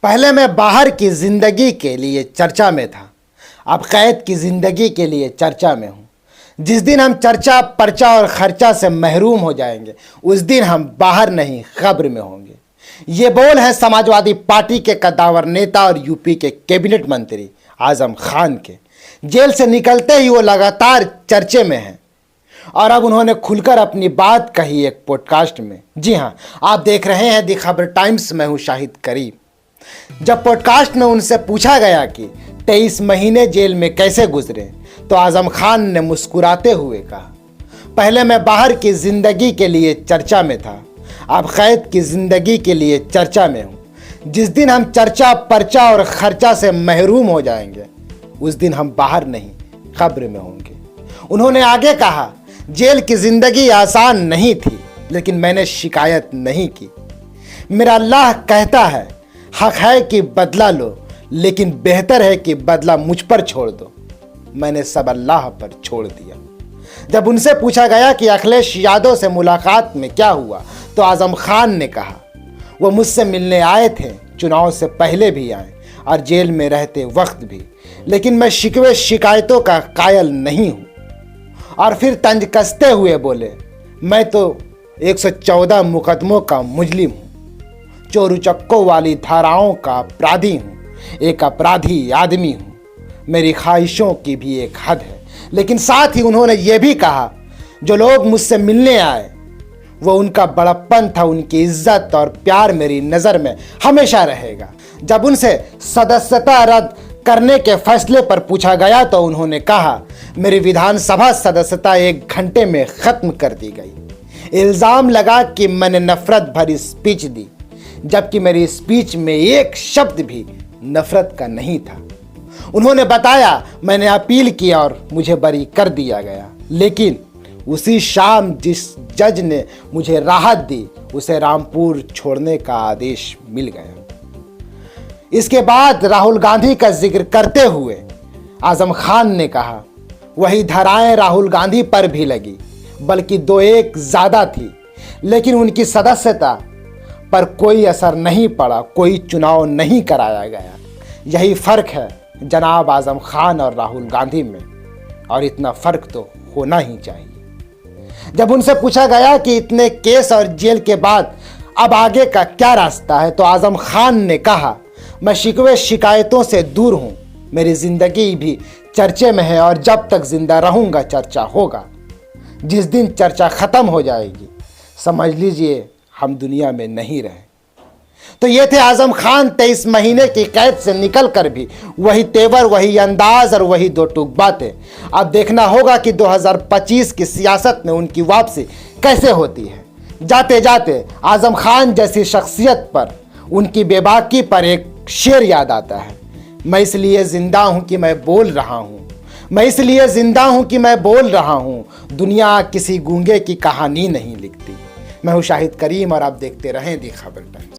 पहले मैं बाहर की ज़िंदगी के लिए चर्चा में था, अब कैद की ज़िंदगी के लिए चर्चा में हूँ। जिस दिन हम चर्चा, पर्चा और खर्चा से महरूम हो जाएंगे, उस दिन हम बाहर नहीं कब्र में होंगे। ये बोल है समाजवादी पार्टी के कद्दावर नेता और यूपी के कैबिनेट मंत्री आजम खान के। जेल से निकलते ही वो लगातार चर्चे में हैं और अब उन्होंने खुलकर अपनी बात कही एक पॉडकास्ट में। जी हाँ, आप देख रहे हैं दी खबर टाइम्स। मैं हूँ शाहिद करीम। जब पॉडकास्ट में उनसे पूछा गया कि 23 महीने जेल में कैसे गुजरे, तो आजम खान ने मुस्कुराते हुए कहा, पहले मैं बाहर की ज़िंदगी के लिए चर्चा में था, अब कैद की ज़िंदगी के लिए चर्चा में हूँ। जिस दिन हम चर्चा, पर्चा और खर्चा से महरूम हो जाएंगे, उस दिन हम बाहर नहीं कब्र में होंगे। उन्होंने आगे कहा, जेल की ज़िंदगी आसान नहीं थी, लेकिन मैंने शिकायत नहीं की। मेरा अल्लाह कहता है, हक है कि बदला लो, लेकिन बेहतर है कि बदला मुझ पर छोड़ दो। मैंने सब अल्लाह पर छोड़ दिया। जब उनसे पूछा गया कि अखिलेश यादव से मुलाकात में क्या हुआ, तो आजम खान ने कहा, वो मुझसे मिलने आए थे, चुनाव से पहले भी आए और जेल में रहते वक्त भी, लेकिन मैं शिकवे शिकायतों का कायल नहीं हूँ। और फिर तंज कसते हुए बोले, मैं तो 114 मुकदमों का मुजरिम हूँ, चोर उचक्कों वाली धाराओं का अपराधी हूँ, एक अपराधी आदमी हूँ। मेरी ख्वाहिशों की भी एक हद है। लेकिन साथ ही उन्होंने ये भी कहा, जो लोग मुझसे मिलने आए वो उनका बड़प्पन था, उनकी इज्जत और प्यार मेरी नज़र में हमेशा रहेगा। जब उनसे सदस्यता रद्द करने के फैसले पर पूछा गया, तो उन्होंने कहा, मेरी विधानसभा सदस्यता 1 घंटे में ख़त्म कर दी गई। इल्ज़ाम लगा कि मैंने नफरत भरी स्पीच दी, जबकि मेरी स्पीच में एक शब्द भी नफरत का नहीं था। उन्होंने बताया, मैंने अपील की और मुझे बरी कर दिया गया, लेकिन उसी शाम जिस जज ने मुझे राहत दी, उसे रामपुर छोड़ने का आदेश मिल गया। इसके बाद राहुल गांधी का जिक्र करते हुए आजम खान ने कहा, वही धाराएं राहुल गांधी पर भी लगी, बल्कि 2-1 ज़्यादा थी, लेकिन उनकी सदस्यता पर कोई असर नहीं पड़ा, कोई चुनाव नहीं कराया गया। यही फ़र्क है जनाब आजम खान और राहुल गांधी में, और इतना फ़र्क तो होना ही चाहिए। जब उनसे पूछा गया कि इतने केस और जेल के बाद अब आगे का क्या रास्ता है, तो आजम खान ने कहा, मैं शिकवे शिकायतों से दूर हूँ, मेरी ज़िंदगी भी चर्चे में है और जब तक जिंदा रहूँगा चर्चा होगा। जिस दिन चर्चा ख़त्म हो जाएगी, समझ लीजिए हम दुनिया में नहीं रहे। तो ये थे आजम खान। 23 महीने की कैद से निकल कर भी वही तेवर, वही अंदाज और वही 2 टूक बातें। अब देखना होगा कि 2025 की सियासत में उनकी वापसी कैसे होती है। जाते जाते आजम खान जैसी शख्सियत पर, उनकी बेबाकी पर एक शेर याद आता है, मैं इसलिए जिंदा हूँ कि मैं बोल रहा हूँ, मैं इसलिए जिंदा हूँ कि मैं बोल रहा हूँ, दुनिया किसी गूंगे की कहानी नहीं लिखती। मैं हूँ शाहिद करीम और आप देखते रहें दी खबर टाइम्स।